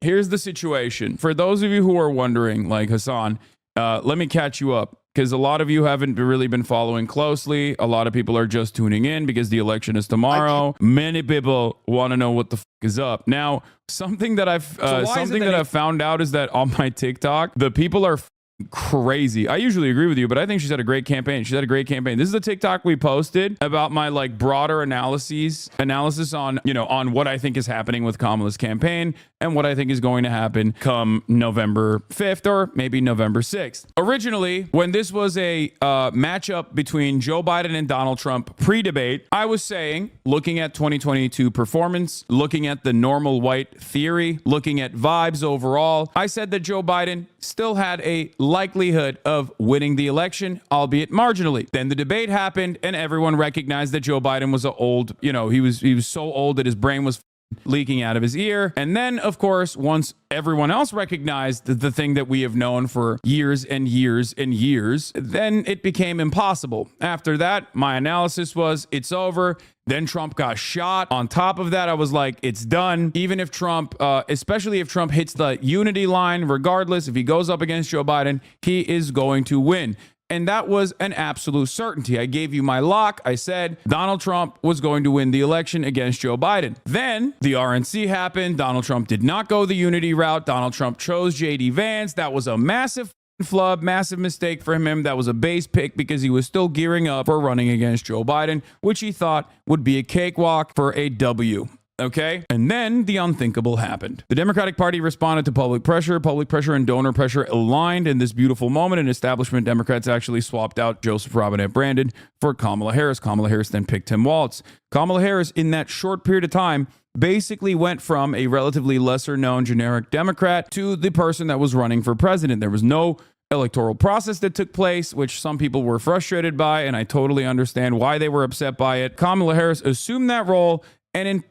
here's the situation. For those of you who are wondering, like Hasan, let me catch you up. Because a lot of you haven't really been following closely. A lot of people are just tuning in because the election is tomorrow. Many people want to know what the is up. Now, something that I've found out is that on my TikTok, the people are crazy. I usually agree with you, but I think she's had a great campaign. She's had a great campaign. This is the TikTok we posted about my like broader analysis on, on what I think is happening with Kamala's campaign and what I think is going to happen come November 5th or maybe November 6th. Originally, when this was a matchup between Joe Biden and Donald Trump pre-debate, I was saying, looking at 2022 performance, looking at the normal white theory, looking at vibes overall, I said that Joe Biden still had a likelihood of winning the election, albeit marginally. Then the debate happened and everyone recognized that Joe Biden was he was so old that his brain was leaking out of his ear. And then, of course, once everyone else recognized the thing that we have known for years and years and years, then it became impossible. After that, my analysis was it's over. Then Trump got shot. On top of that, I was like, it's done. Even if Trump, especially if Trump hits the unity line, regardless, if he goes up against Joe Biden, he is going to win. And that was an absolute certainty. I gave you my lock. I said Donald Trump was going to win the election against Joe Biden. Then the RNC happened. Donald Trump did not go the unity route. Donald Trump chose J.D. Vance. That was a massive flub, massive mistake for him. That was a base pick because he was still gearing up for running against Joe Biden, which he thought would be a cakewalk for a W. Okay. And then the unthinkable happened. The Democratic Party responded to public pressure. Public pressure and donor pressure aligned in this beautiful moment, and establishment Democrats actually swapped out Joseph Robinette Brandon for Kamala Harris. Kamala Harris then picked Tim Walz. Kamala Harris, in that short period of time, basically went from a relatively lesser known generic Democrat to the person that was running for president. There was no electoral process that took place, which some people were frustrated by, and I totally understand why they were upset by it. Kamala Harris assumed that role. And in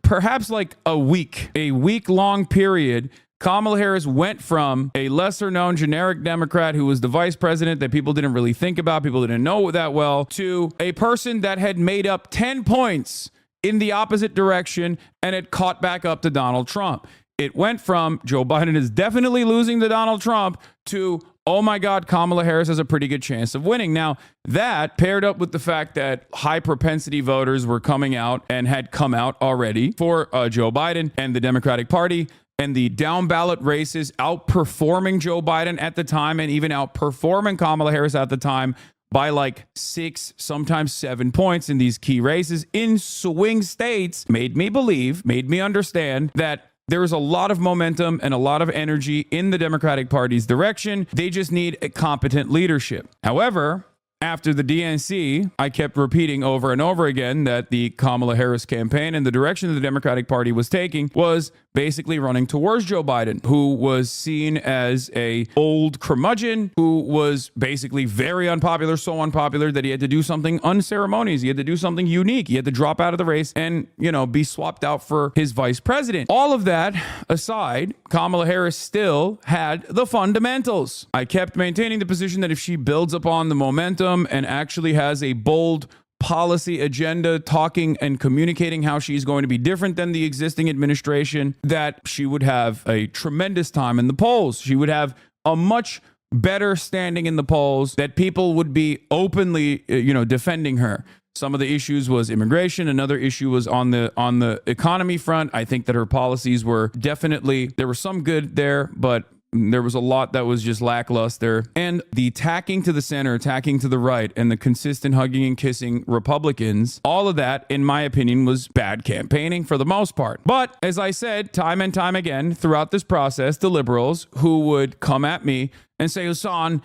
perhaps like a week-long period, Kamala Harris went from a lesser-known generic Democrat who was the vice president that people didn't really think about, people didn't know that well, to a person that had made up 10 points in the opposite direction and had caught back up to Donald Trump. It went from Joe Biden is definitely losing to Donald Trump to, oh my God, Kamala Harris has a pretty good chance of winning. Now, that paired up with the fact that high propensity voters were coming out and had come out already for Joe Biden and the Democratic Party, and the down ballot races outperforming Joe Biden at the time and even outperforming Kamala Harris at the time by like 6, sometimes 7 points in these key races in swing states, made me understand that there is a lot of momentum and a lot of energy in the Democratic Party's direction. They just need a competent leadership. However, after the DNC, I kept repeating over and over again that the Kamala Harris campaign and the direction the Democratic Party was taking was basically running towards Joe Biden, who was seen as a old curmudgeon, who was basically very unpopular, so unpopular that he had to do something unceremonious. He had to do something unique. He had to drop out of the race and, be swapped out for his vice president. All of that aside, Kamala Harris still had the fundamentals. I kept maintaining the position that if she builds upon the momentum and actually has a bold policy agenda, talking and communicating how she's going to be different than the existing administration, that she would have a tremendous time in the polls. She would have a much better standing in the polls, that people would be openly, defending her. Some of the issues was immigration. Another issue was on the economy front. I think that her policies were definitely, there was some good there, but there was a lot that was just lackluster. And the tacking to the center, tacking to the right, and the consistent hugging and kissing Republicans, all of that, in my opinion, was bad campaigning for the most part. But as I said, time and time again throughout this process, the liberals who would come at me and say, Hasan,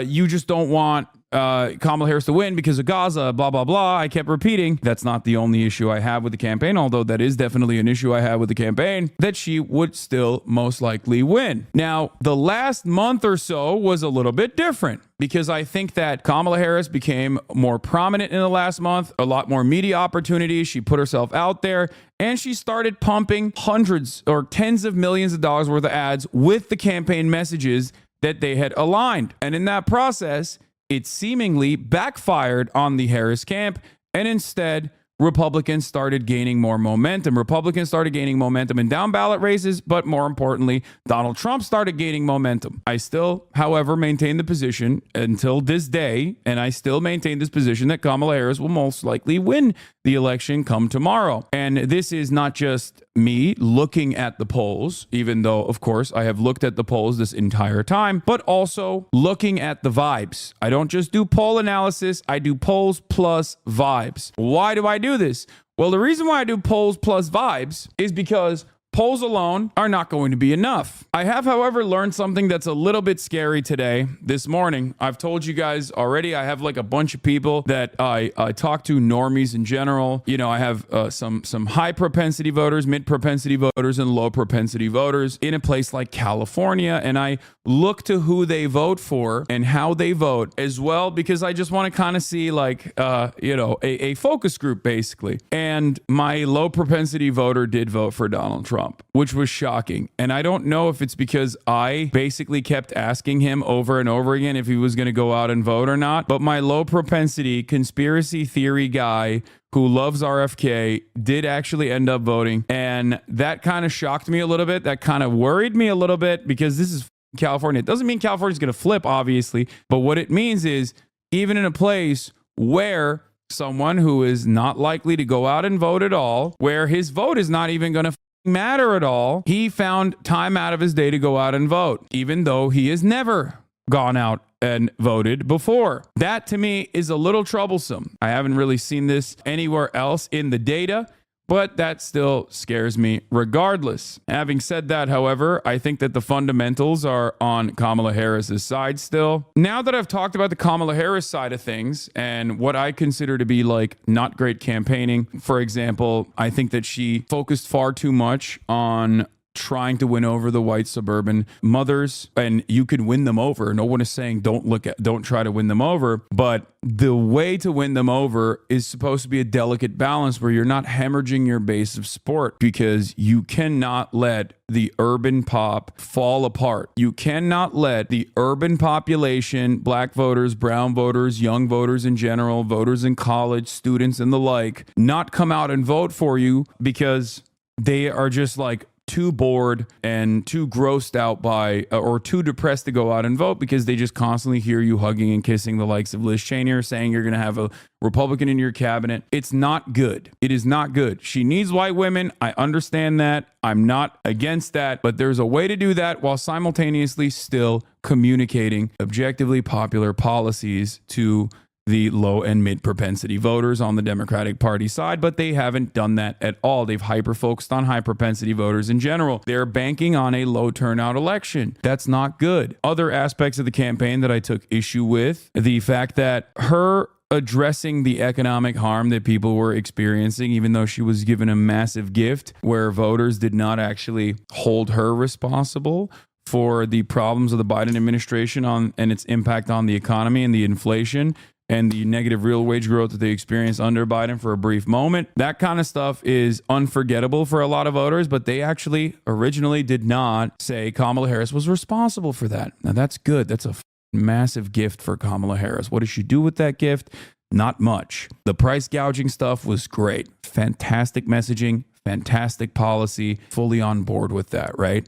you just don't want Kamala Harris to win because of Gaza, blah, blah, blah. I kept repeating, that's not the only issue I have with the campaign, although that is definitely an issue I have with the campaign, that she would still most likely win. Now, the last month or so was a little bit different because I think that Kamala Harris became more prominent in the last month, a lot more media opportunities. She put herself out there and she started pumping hundreds or tens of millions of dollars worth of ads with the campaign messages that they had aligned. And in that process, it seemingly backfired on the Harris camp, and instead Republicans started gaining more momentum. Republicans started gaining momentum in down ballot races, but more importantly, Donald Trump started gaining momentum. I still, however, maintain the position until this day, and I still maintain this position that Kamala Harris will most likely win the election come tomorrow. And this is not just me looking at the polls, even though, of course, I have looked at the polls this entire time, but also looking at the vibes. I don't just do poll analysis, I do polls plus vibes. Why do I do this? Well, the reason why I do polls plus vibes is because polls alone are not going to be enough. I have, however, learned something that's a little bit scary today, this morning. I've told you guys already, I have like a bunch of people that I talk to, normies in general. You know, I have some high propensity voters, mid propensity voters, and low propensity voters in a place like California. And I look to who they vote for and how they vote as well, because I just want to kind of see like, a focus group basically. And my low propensity voter did vote for Donald Trump, which was shocking. And I don't know if it's because I basically kept asking him over and over again if he was going to go out and vote or not. But my low propensity conspiracy theory guy who loves RFK did actually end up voting. And that kind of shocked me a little bit. That kind of worried me a little bit, because this is California. It doesn't mean California's going to flip, obviously. But what it means is, even in a place where someone who is not likely to go out and vote at all, where his vote is not even going to matter at all, he found time out of his day to go out and vote, even though he has never gone out and voted before. That to me is a little troublesome. I haven't really seen this anywhere else in the data, but that still scares me regardless. Having said that, however, I think that the fundamentals are on Kamala Harris's side still. Now that I've talked about the Kamala Harris side of things and what I consider to be like not great campaigning, for example, I think that she focused far too much on trying to win over the white suburban mothers, and you can win them over. No one is saying don't try to win them over, but the way to win them over is supposed to be a delicate balance where you're not hemorrhaging your base of support, because you cannot let the urban pop fall apart. You cannot let the urban population, black voters, brown voters, young voters in general, voters in college, students and the like, not come out and vote for you because they are just like too bored and too grossed out by or too depressed to go out and vote, because they just constantly hear you hugging and kissing the likes of Liz Cheney or saying you're going to have a Republican in your cabinet. It's not good. It is not good. She needs white women. I understand that. I'm not against that, but there's a way to do that while simultaneously still communicating objectively popular policies to the low and mid propensity voters on the Democratic Party side, but they haven't done that at all. They've hyper-focused on high propensity voters in general. They're banking on a low turnout election. That's not good. Other aspects of the campaign that I took issue with, the fact that her addressing the economic harm that people were experiencing, even though she was given a massive gift, where voters did not actually hold her responsible for the problems of the Biden administration and its impact on the economy and the inflation and the negative real wage growth that they experienced under Biden for a brief moment. That kind of stuff is unforgettable for a lot of voters, but they actually originally did not say Kamala Harris was responsible for that. Now that's good. That's a massive gift for Kamala Harris. What did she do with that gift? Not much. The price gouging stuff was great. Fantastic messaging, fantastic policy, fully on board with that, right?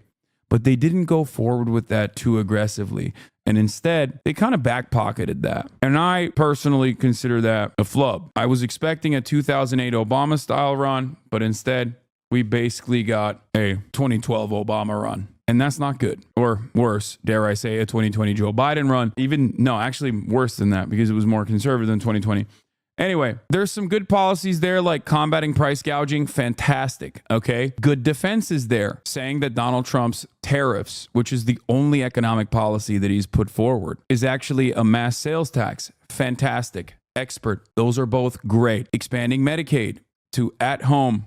But they didn't go forward with that too aggressively. And instead, they kind of back-pocketed that. And I personally consider that a flub. I was expecting a 2008 Obama-style run, but instead, we basically got a 2012 Obama run. And that's not good. Or worse, dare I say, a 2020 Joe Biden run. Actually worse than that, because it was more conservative than 2020. Anyway, there's some good policies there, like combating price gouging. Fantastic. Okay. Good defenses there, saying that Donald Trump's tariffs, which is the only economic policy that he's put forward, is actually a mass sales tax. Fantastic. Expert. Those are both great. Expanding Medicaid to at-home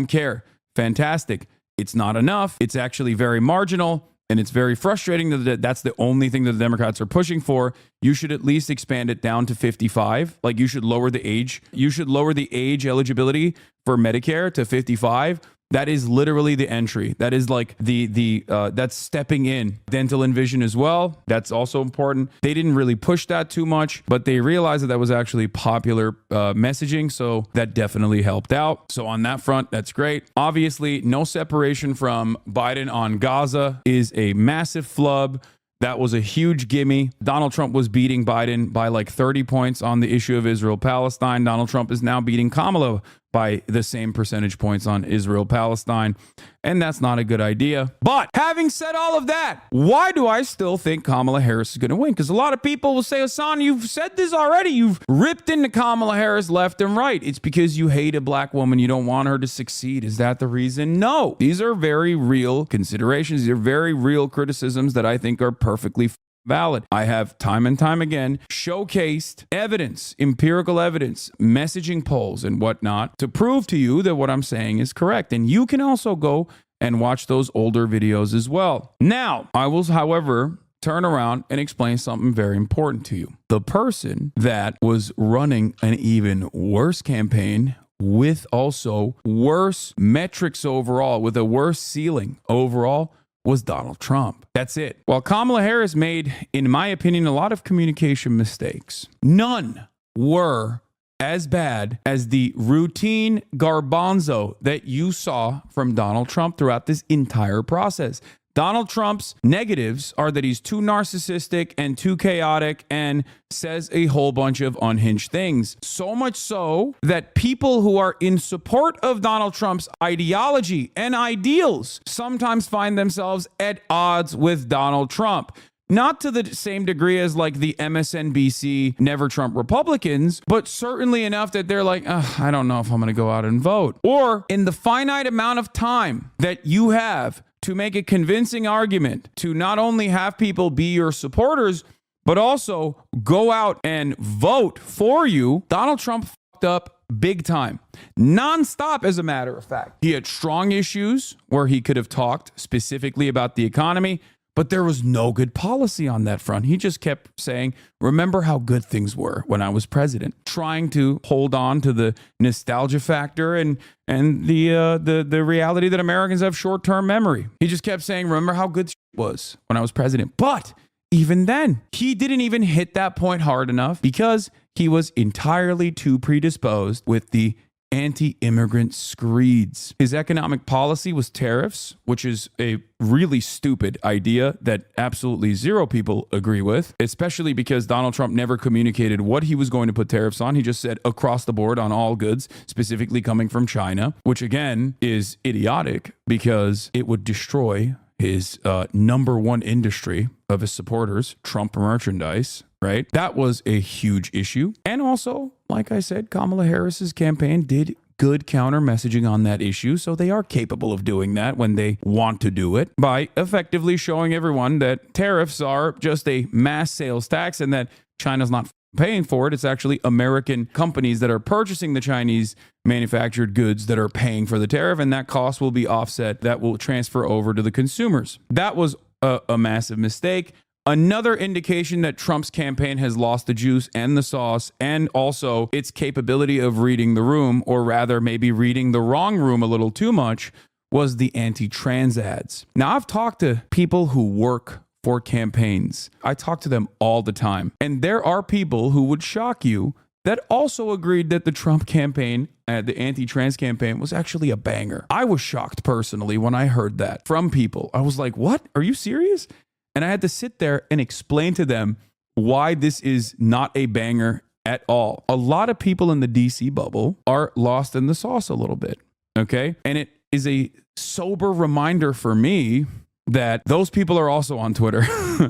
care. Fantastic. It's not enough. It's actually very marginal. And it's very frustrating that that's the only thing that the Democrats are pushing for. You should at least expand it down to 55. Like, you should lower the age. You should lower the age eligibility for Medicare to 55. That is literally the entry. That is like that's stepping in. Dental and vision as well. That's also important. They didn't really push that too much, but they realized that was actually popular messaging. So that definitely helped out. So on that front, that's great. Obviously, no separation from Biden on Gaza is a massive flub. That was a huge gimme. Donald Trump was beating Biden by like 30 points on the issue of Israel-Palestine. Donald Trump is now beating Kamala by the same percentage points on Israel-Palestine. And that's not a good idea. But having said all of that, why do I still think Kamala Harris is going to win? Because a lot of people will say, Hasan, you've said this already. You've ripped into Kamala Harris left and right. It's because you hate a black woman. You don't want her to succeed. Is that the reason? No. These are very real considerations. These are very real criticisms that I think are perfectly valid. I have time and time again showcased evidence, empirical evidence, messaging polls and whatnot to prove to you that what I'm saying is correct. And you can also go and watch those older videos as well. Now, I will, however, turn around and explain something very important to you. The person that was running an even worse campaign with also worse metrics overall, with a worse ceiling overall, was Donald Trump. That's it. While Kamala Harris made, in my opinion, a lot of communication mistakes, none were as bad as the routine garbanzo that you saw from Donald Trump throughout this entire process. Donald Trump's negatives are that he's too narcissistic and too chaotic and says a whole bunch of unhinged things. So much so that people who are in support of Donald Trump's ideology and ideals sometimes find themselves at odds with Donald Trump. Not to the same degree as like the MSNBC Never Trump Republicans, but certainly enough that they're like, I don't know if I'm going to go out and vote. Or in the finite amount of time that you have to make a convincing argument to not only have people be your supporters, but also go out and vote for you, Donald Trump fucked up big time. Nonstop, as a matter of fact. He had strong issues where he could have talked specifically about the economy, but there was no good policy on that front. He just kept saying, remember how good things were when I was president, trying to hold on to the nostalgia factor and the reality that Americans have short-term memory. He just kept saying, remember how good shit was when I was president. But even then, he didn't even hit that point hard enough because he was entirely too predisposed with the anti-immigrant screeds. His economic policy was tariffs, which is a really stupid idea that absolutely zero people agree with, especially because Donald Trump never communicated what he was going to put tariffs on. He just said across the board on all goods, specifically coming from China, which again is idiotic because it would destroy his number one industry of his supporters, Trump merchandise, right? That was a huge issue. And also, like I said, Kamala Harris's campaign did good counter messaging on that issue. So they are capable of doing that when they want to do it by effectively showing everyone that tariffs are just a mass sales tax and that China's not paying for it. It's actually American companies that are purchasing the Chinese manufactured goods that are paying for the tariff, and that cost will be offset. That will transfer over to the consumers. That was a massive mistake. Another indication that Trump's campaign has lost the juice and the sauce, and also its capability of reading the room, or rather maybe reading the wrong room a little too much, was the anti-trans ads. Now, I've talked to people who work for campaigns. I talk to them all the time. And there are people who would shock you that also agreed that the Trump campaign, the anti-trans campaign, was actually a banger. I was shocked personally when I heard that from people. I was like, what? Are you serious? And I had to sit there and explain to them why this is not a banger at all. A lot of people in the DC bubble are lost in the sauce a little bit, okay? And it is a sober reminder for me that those people are also on Twitter,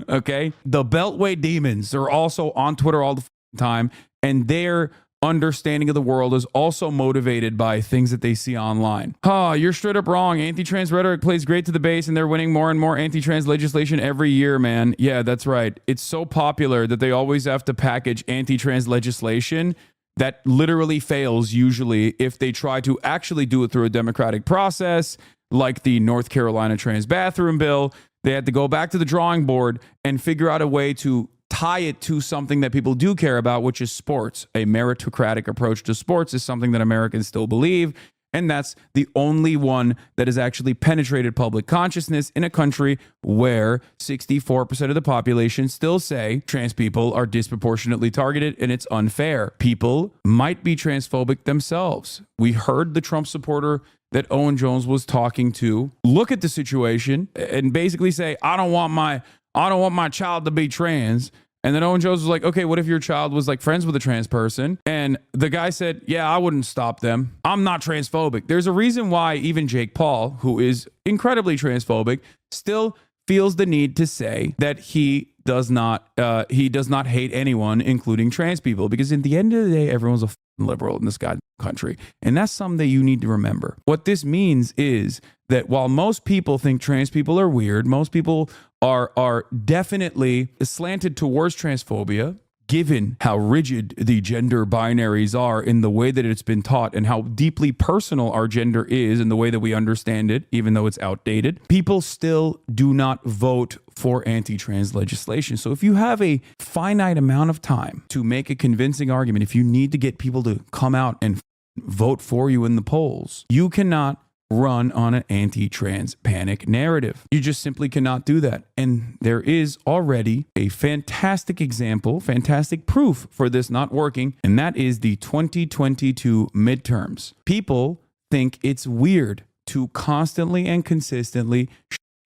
okay? The Beltway demons are also on Twitter all the time, and their understanding of the world is also motivated by things that they see online. You're straight up wrong. Anti-trans rhetoric plays great to the base, and they're winning more and more anti-trans legislation every year, man. Yeah, that's right. It's so popular that they always have to package anti-trans legislation that literally fails usually if they try to actually do it through a democratic process, like the North Carolina trans bathroom bill. They had to go back to the drawing board and figure out a way to tie it to something that people do care about, which is sports. A meritocratic approach to sports is something that Americans still believe. And that's the only one that has actually penetrated public consciousness in a country where 64% of the population still say trans people are disproportionately targeted and it's unfair. People might be transphobic themselves. We heard the Trump supporter that Owen Jones was talking to look at the situation and basically say, I don't want my child to be trans. And then Owen Jones was like, okay, what if your child was like friends with a trans person? And the guy said, yeah, I wouldn't stop them. I'm not transphobic. There's a reason why even Jake Paul, who is incredibly transphobic, still feels the need to say that he does not hate anyone, including trans people, because at the end of the day, everyone's a liberal in this goddamn country. And that's something that you need to remember. What this means is that while most people think trans people are weird, most people are definitely slanted towards transphobia, given how rigid the gender binaries are in the way that it's been taught and how deeply personal our gender is in the way that we understand it, even though it's outdated, people still do not vote for anti-trans legislation. So if you have a finite amount of time to make a convincing argument, if you need to get people to come out and vote for you in the polls, you cannot run on an anti-trans panic narrative. You just simply cannot do that. And there is already a fantastic example, fantastic proof for this not working, and that is the 2022 midterms. People think it's weird to constantly and consistently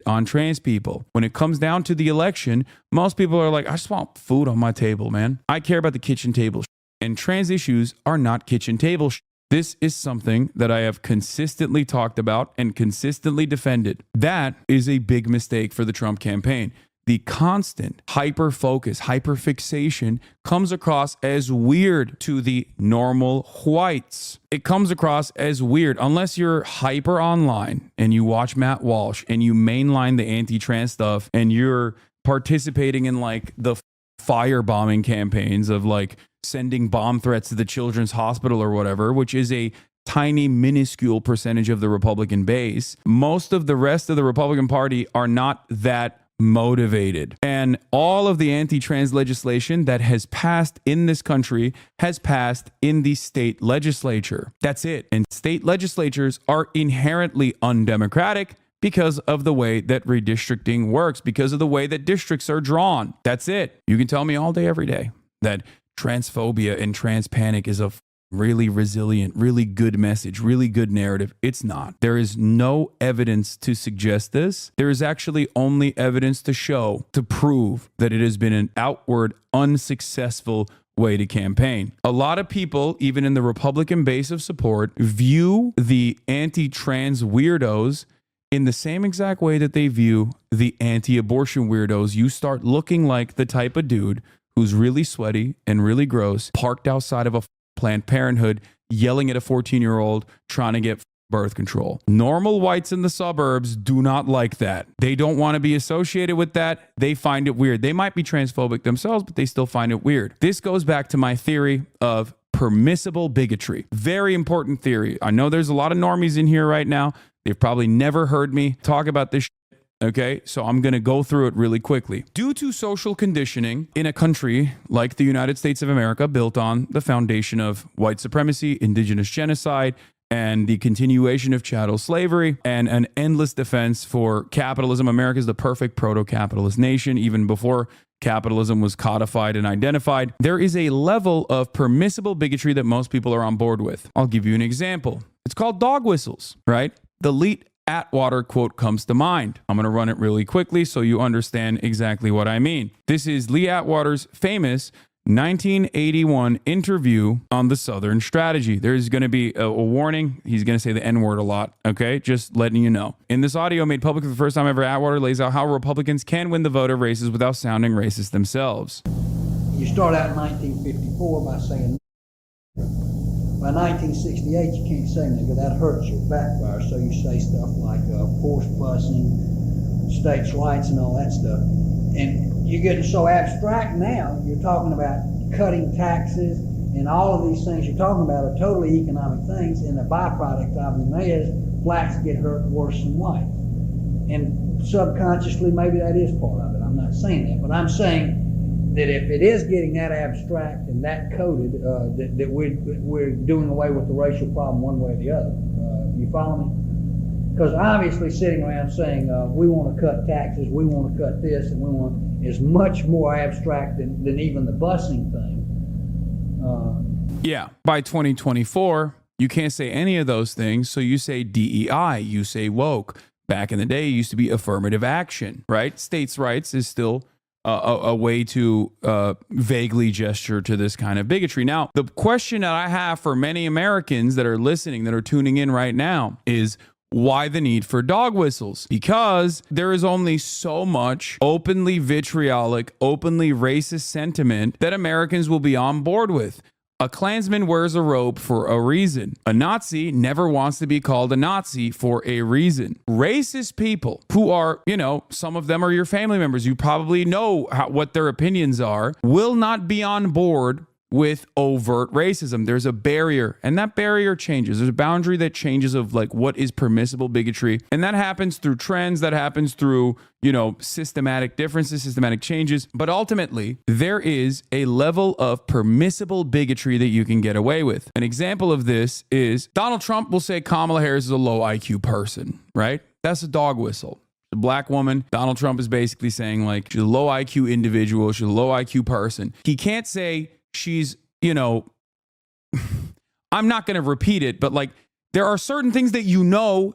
on trans people. When it comes down to the election, most people are like, I just want food on my table, man. I care about the kitchen table. And trans issues are not kitchen table. This is something that I have consistently talked about and consistently defended. That is a big mistake for the Trump campaign. The constant hyper-focus, hyper-fixation comes across as weird to the normal whites. It comes across as weird unless you're hyper online and you watch Matt Walsh and you mainline the anti-trans stuff and you're participating in like the firebombing campaigns of like sending bomb threats to the children's hospital or whatever, which is a tiny, minuscule percentage of the Republican base. Most of the rest of the Republican Party are not that motivated. And all of the anti-trans legislation that has passed in this country has passed in the state legislature. That's it. And state legislatures are inherently undemocratic because of the way that redistricting works, because of the way that districts are drawn. That's it. You can tell me all day, every day that transphobia and trans panic is a really resilient, really good message, really good narrative. It's not. There is no evidence to suggest this. There is actually only evidence to show, to prove that it has been an outward, unsuccessful way to campaign. A lot of people, even in the Republican base of support, view the anti-trans weirdos in the same exact way that they view the anti-abortion weirdos. You start looking like the type of dude who's really sweaty and really gross, parked outside of a Planned Parenthood, yelling at a 14-year-old trying to get birth control. Normal whites in the suburbs do not like that. They don't want to be associated with that. They find it weird. They might be transphobic themselves, but they still find it weird. This goes back to my theory of permissible bigotry. Very important theory. I know there's a lot of normies in here right now. They've probably never heard me talk about this. Okay, so I'm going to go through it really quickly. Due to social conditioning in a country like the United States of America, built on the foundation of white supremacy, indigenous genocide, and the continuation of chattel slavery, and an endless defense for capitalism, America is the perfect proto-capitalist nation, even before capitalism was codified and identified. There is a level of permissible bigotry that most people are on board with. I'll give you an example. It's called dog whistles, right? The Leet Atwater quote comes to mind. I'm going to run it really quickly so you understand exactly what I mean. This is Lee Atwater's famous 1981 interview on the Southern Strategy. There's going to be a warning. He's going to say the N-word a lot, okay? Just letting you know. In this audio made public for the first time ever, Atwater lays out how Republicans can win the vote of races without sounding racist themselves. You start out in 1954 by saying by 1968, you can't say nigga, that hurts your backfire. So you say stuff like forced busing, states' rights, and all that stuff. And you're getting so abstract now, you're talking about cutting taxes, and all of these things you're talking about are totally economic things, and the byproduct of them is blacks get hurt worse than whites. And subconsciously, maybe that is part of it. I'm not saying that, but I'm saying that if it is getting that abstract and that coded, that we're doing away with the racial problem one way or the other. You follow me? Because obviously sitting around saying we want to cut taxes, we want to cut this, and we want is much more abstract than even the busing thing. Yeah, by 2024, you can't say any of those things. So you say DEI, you say woke. Back in the day, it used to be affirmative action, right? States' rights is still a way to vaguely gesture to this kind of bigotry. Now, the question that I have for many Americans that are listening, that are tuning in right now, is why the need for dog whistles? Because there is only so much openly vitriolic, openly racist sentiment that Americans will be on board with. A Klansman wears a robe for a reason. A Nazi never wants to be called a Nazi for a reason. Racist people who are, some of them are your family members, you probably know what their opinions are, will not be on board with overt racism. There's a barrier, and that barrier changes. There's a boundary that changes of like what is permissible bigotry, and that happens through trends, that happens through systematic differences, systematic changes. But ultimately, there is a level of permissible bigotry that you can get away with. An example of this is Donald Trump will say Kamala Harris is a low IQ person, right? That's a dog whistle. A black woman, Donald Trump is basically saying like she's a low IQ individual, she's a low IQ person. He can't say she's, I'm not going to repeat it, but like there are certain things that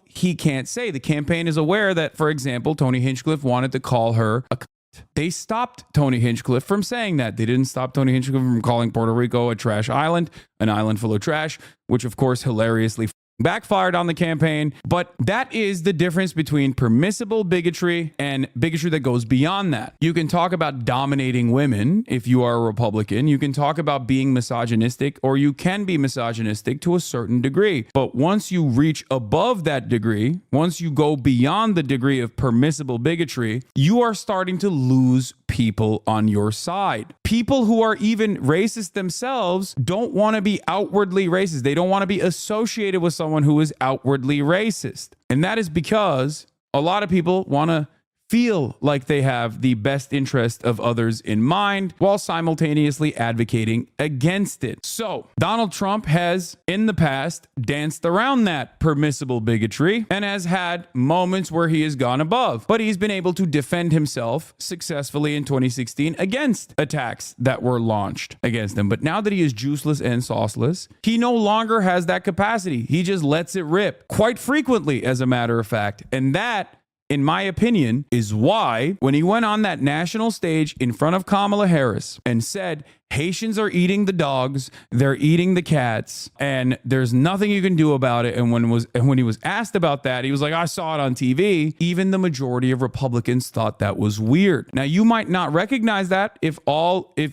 he can't say. The campaign is aware that, for example, Tony Hinchcliffe wanted to call her a cunt. They stopped Tony Hinchcliffe from saying that. They didn't stop Tony Hinchcliffe from calling Puerto Rico a trash island, an island full of trash, which of course hilariously backfired on the campaign. But that is the difference between permissible bigotry and bigotry that goes beyond that. You can talk about dominating women if you are a Republican. You can talk about being misogynistic, or you can be misogynistic to a certain degree. But once you reach above that degree, once you go beyond the degree of permissible bigotry, you are starting to lose people on your side. People who are even racist themselves don't want to be outwardly racist. They don't want to be associated with someone who is outwardly racist. And that is because a lot of people want to feel like they have the best interest of others in mind while simultaneously advocating against it. So Donald Trump has in the past danced around that permissible bigotry and has had moments where he has gone above, but he's been able to defend himself successfully in 2016 against attacks that were launched against him. But now that he is juiceless and sauceless, he no longer has that capacity. He just lets it rip quite frequently, as a matter of fact. And that, in my opinion, is why when he went on that national stage in front of Kamala Harris and said, Haitians are eating the dogs, they're eating the cats, and there's nothing you can do about it. And when he was asked about that, he was like, I saw it on TV. Even the majority of Republicans thought that was weird. Now, you might not recognize that if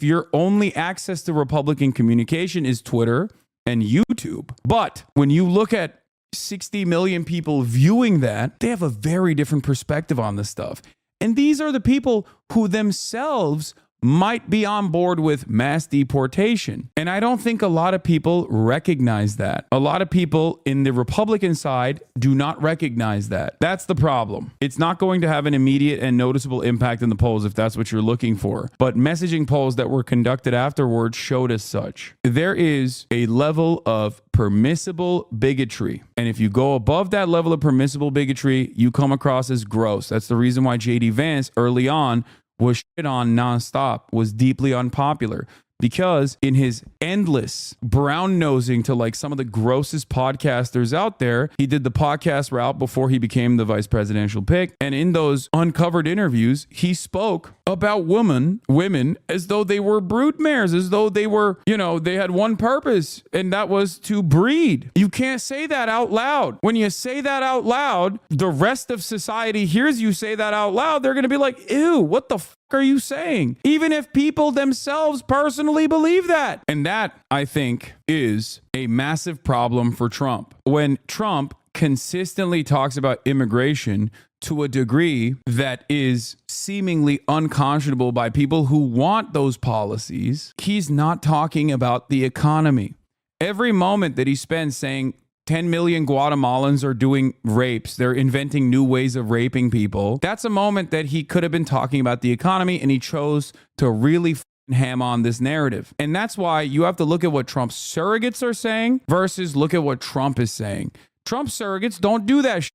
your only access to Republican communication is Twitter and YouTube. But when you look at 60 million people viewing that, they have a very different perspective on this stuff. And these are the people who themselves might be on board with mass deportation. And I don't think a lot of people recognize that. A lot of people in the Republican side do not recognize that. That's the problem. It's not going to have an immediate and noticeable impact in the polls if that's what you're looking for. But messaging polls that were conducted afterwards showed as such. There is a level of permissible bigotry. And if you go above that level of permissible bigotry, you come across as gross. That's the reason why J.D. Vance early on was shit on nonstop, was deeply unpopular, because in his endless brown nosing to like some of the grossest podcasters out there, he did the podcast route before he became the vice presidential pick. And in those uncovered interviews, he spoke about women as though they were broodmares, as though they were, they had one purpose, and that was to breed. You can't say that out loud. When you say that out loud, the rest of society hears you say that out loud. They're going to be like, ew, what the are you saying? Even if people themselves personally believe that. And that, I think, is a massive problem for Trump. When Trump consistently talks about immigration to a degree that is seemingly unconscionable by people who want those policies, he's not talking about the economy. Every moment that he spends saying 10 million Guatemalans are doing rapes, they're inventing new ways of raping people, that's a moment that he could have been talking about the economy, and he chose to really ham on this narrative. And that's why you have to look at what Trump's surrogates are saying versus look at what Trump is saying. Trump surrogates don't do that shit.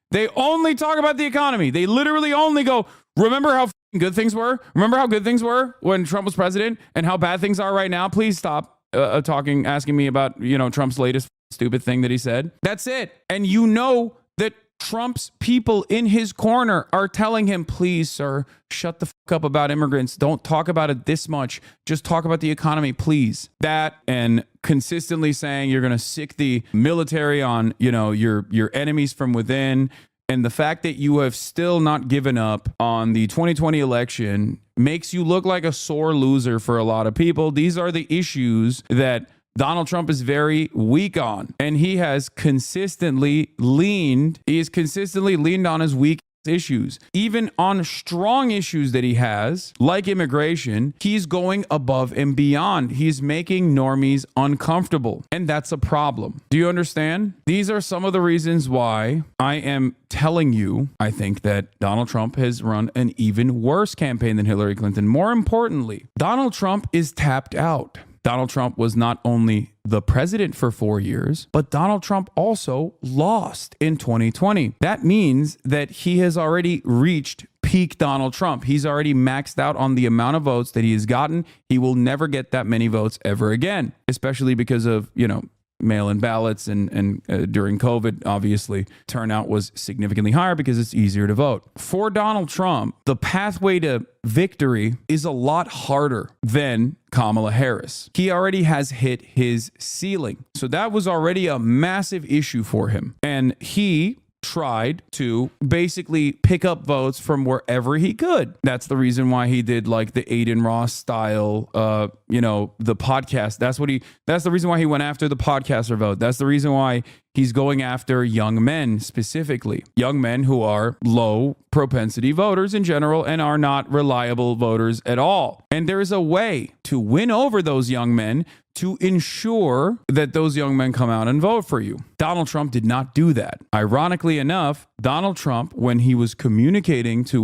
They only talk about the economy. They literally only go, remember how good things were? Remember how good things were when Trump was president and how bad things are right now? Please stop asking me about, Trump's latest stupid thing that he said. That's it. And that Trump's people in his corner are telling him, please, sir, shut the fuck up about immigrants. Don't talk about it this much. Just talk about the economy, please. That and consistently saying you're going to sick the military on, your enemies from within. And the fact that you have still not given up on the 2020 election makes you look like a sore loser for a lot of people. These are the issues that Donald Trump is very weak on, and he has consistently leaned on his weak issues. Even on strong issues that he has, like immigration, he's going above and beyond. He's making normies uncomfortable, and that's a problem. Do you understand? These are some of the reasons why I am telling you, I think that Donald Trump has run an even worse campaign than Hillary Clinton. More importantly, Donald Trump is tapped out. Donald Trump was not only the president for 4 years, but Donald Trump also lost in 2020. That means that he has already reached peak Donald Trump. He's already maxed out on the amount of votes that he has gotten. He will never get that many votes ever again, especially because of, mail-in ballots and during COVID, obviously, turnout was significantly higher because it's easier to vote. For Donald Trump, the pathway to victory is a lot harder than Kamala Harris. He already has hit his ceiling. So that was already a massive issue for him. And he tried to basically pick up votes from wherever he could. That's the reason why he did like the Aiden Ross style, the podcast. That's the reason why he went after the podcaster vote. That's the reason why he's going after young men specifically, young men who are low propensity voters in general and are not reliable voters at all. And there is a way to win over those young men to ensure that those young men come out and vote for you. Donald Trump did not do that. Ironically enough, Donald Trump, when he was communicating to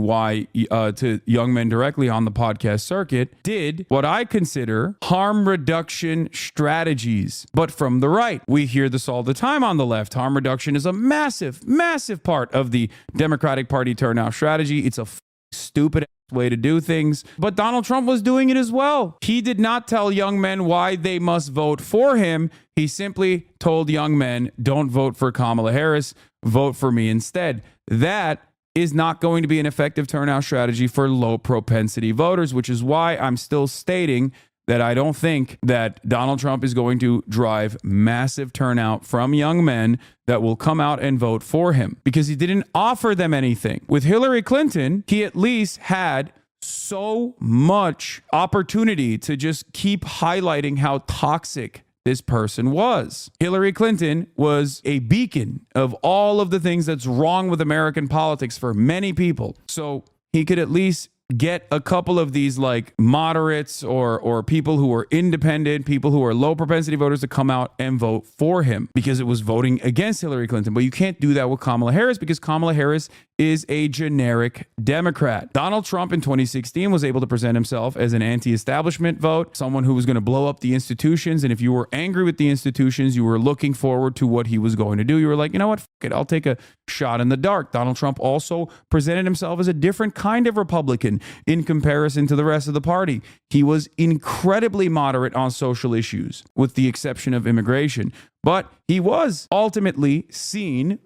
young men directly on the podcast circuit, did what I consider harm reduction strategies, but from the right. We hear this all the time on the left. Harm reduction is a massive, massive part of the Democratic Party turnout strategy. It's a stupid way to do things, but Donald Trump was doing it as well. He did not tell young men why they must vote for him. He simply told young men, don't vote for Kamala Harris, vote for me instead. That is not going to be an effective turnout strategy for low propensity voters, which is why I'm still stating that I don't think that Donald Trump is going to drive massive turnout from young men that will come out and vote for him because he didn't offer them anything. With Hillary Clinton, he at least had so much opportunity to just keep highlighting how toxic this person was. Hillary Clinton was a beacon of all of the things that's wrong with American politics for many people. So he could at least get a couple of these like moderates or people who are independent, people who are low propensity voters to come out and vote for him because it was voting against Hillary Clinton. But you can't do that with Kamala Harris because Kamala Harris is a generic Democrat. Donald Trump in 2016 was able to present himself as an anti-establishment vote, someone who was going to blow up the institutions. And if you were angry with the institutions, you were looking forward to what he was going to do. You were like, you know what, fuck it, I'll take a shot in the dark. Donald Trump also presented himself as a different kind of Republican in comparison to the rest of the party. He was incredibly moderate on social issues, with the exception of immigration. But he was ultimately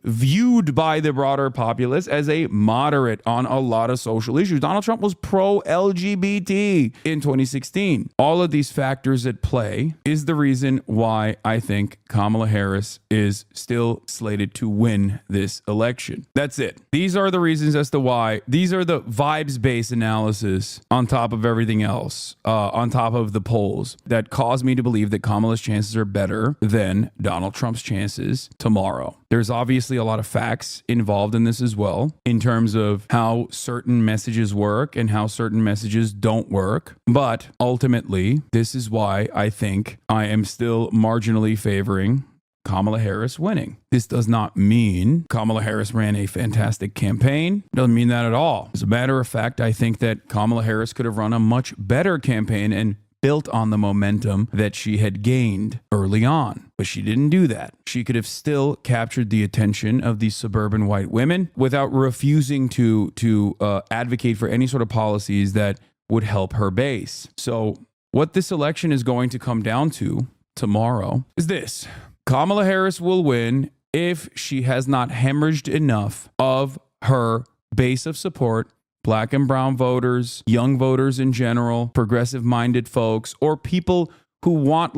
viewed by the broader populace as a moderate on a lot of social issues. Donald Trump was pro-LGBT in 2016. All of these factors at play is the reason why I think Kamala Harris is still slated to win this election. That's it. These are the reasons as to why. These are the vibes-based analysis on top of everything else, on top of the polls that cause me to believe that Kamala's chances are better than Donald Trump's chances tomorrow. There's obviously a lot of facts involved in this as well, in terms of how certain messages work and how certain messages don't work. But ultimately, this is why I think I am still marginally favoring Kamala Harris winning. This does not mean Kamala Harris ran a fantastic campaign. It doesn't mean that at all. As a matter of fact, I think that Kamala Harris could have run a much better campaign and built on the momentum that she had gained early on. But she didn't do that. She could have still captured the attention of these suburban white women without refusing to advocate for any sort of policies that would help her base. So what this election is going to come down to tomorrow is this. Kamala Harris will win if she has not hemorrhaged enough of her base of support, black and brown voters, young voters in general, progressive-minded folks, or people who want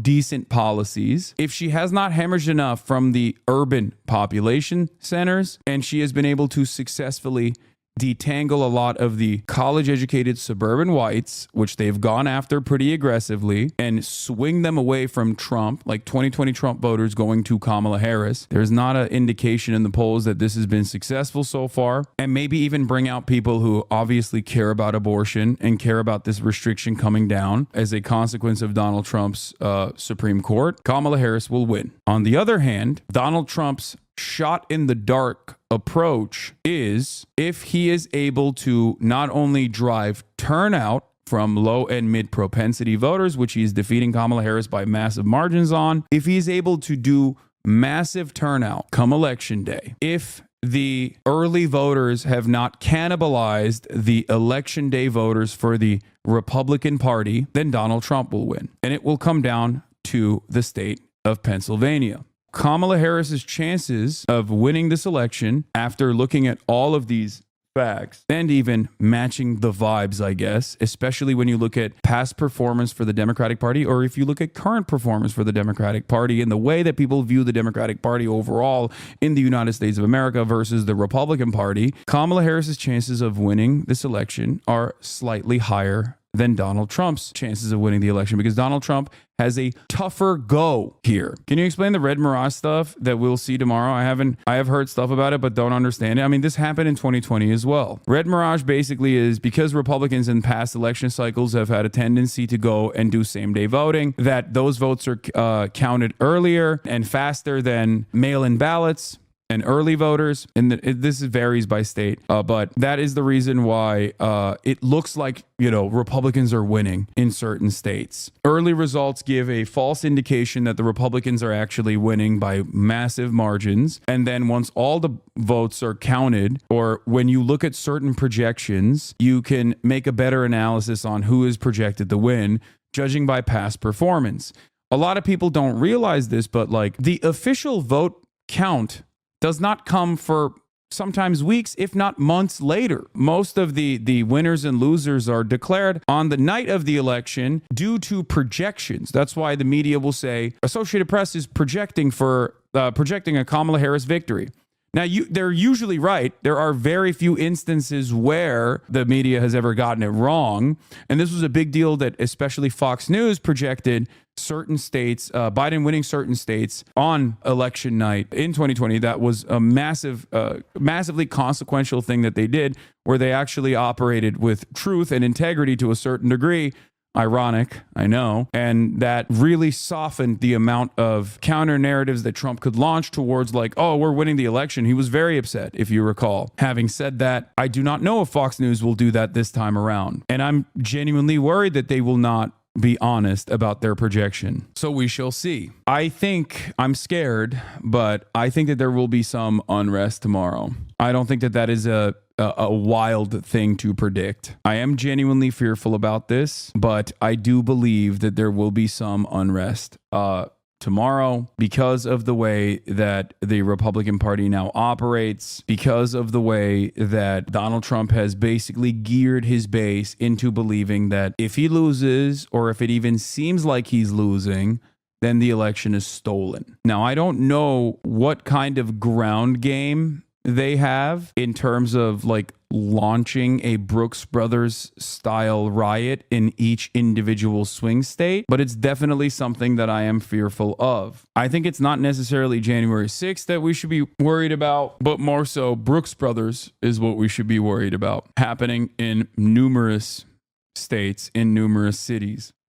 decent policies. If she has not hemorrhaged enough from the urban population centers, and she has been able to successfully detangle a lot of the college-educated suburban whites, which they've gone after pretty aggressively, and swing them away from Trump, like 2020 Trump voters going to Kamala Harris. There's not an indication in the polls that this has been successful so far, and maybe even bring out people who obviously care about abortion and care about this restriction coming down as a consequence of Donald Trump's Supreme Court. Kamala Harris will win. On the other hand, Donald Trump's shot in the dark approach is if he is able to not only drive turnout from low and mid propensity voters, which he's defeating Kamala Harris by massive margins on, if he's able to do massive turnout come election day, if the early voters have not cannibalized the election day voters for the Republican Party, then Donald Trump will win. And it will come down to the state of Pennsylvania. Kamala Harris's chances of winning this election, after looking at all of these facts and even matching the vibes, I guess, especially when you look at past performance for the Democratic Party, or if you look at current performance for the Democratic Party and the way that people view the Democratic Party overall in the United States of America versus the Republican Party, Kamala Harris's chances of winning this election are slightly higher than Donald Trump's chances of winning the election, because Donald Trump has a tougher go here. Can you explain the Red Mirage stuff that we'll see tomorrow? I have heard stuff about it, but don't understand it. I mean, this happened in 2020 as well. Red Mirage basically is because Republicans in past election cycles have had a tendency to go and do same-day voting, that those votes are counted earlier and faster than mail-in ballots and early voters, and this varies by state, but that is the reason why it looks like, Republicans are winning in certain states. Early results give a false indication that the Republicans are actually winning by massive margins, and then once all the votes are counted, or when you look at certain projections, you can make a better analysis on who is projected to win, judging by past performance. A lot of people don't realize this, but the official vote count does not come for sometimes weeks, if not months later. Most of the winners and losers are declared on the night of the election due to projections. That's why the media will say Associated Press is projecting a Kamala Harris victory. Now, they're usually right. There are very few instances where the media has ever gotten it wrong. And this was a big deal that especially Fox News projected certain states, Biden winning certain states on election night in 2020. That was a massively consequential thing that they did, where they actually operated with truth and integrity to a certain degree. Ironic, I know. And that really softened the amount of counter narratives that Trump could launch towards, we're winning the election. He was very upset, if you recall. Having said that, I do not know if Fox News will do that this time around. And I'm genuinely worried that they will not be honest about their projection. So we shall see. I'm scared, but I think that there will be some unrest tomorrow. I don't think that is a wild thing to predict. I am genuinely fearful about this, but I do believe that there will be some unrest tomorrow because of the way that the Republican Party now operates, because of the way that Donald Trump has basically geared his base into believing that if he loses, or if it even seems like he's losing, then the election is stolen. Now, I don't know what kind of ground game they have in terms of launching a Brooks Brothers style riot in each individual swing state, but it's definitely something that I am fearful of. I think it's not necessarily January 6th that we should be worried about, but more so Brooks Brothers is what we should be worried about happening in numerous states, in numerous cities.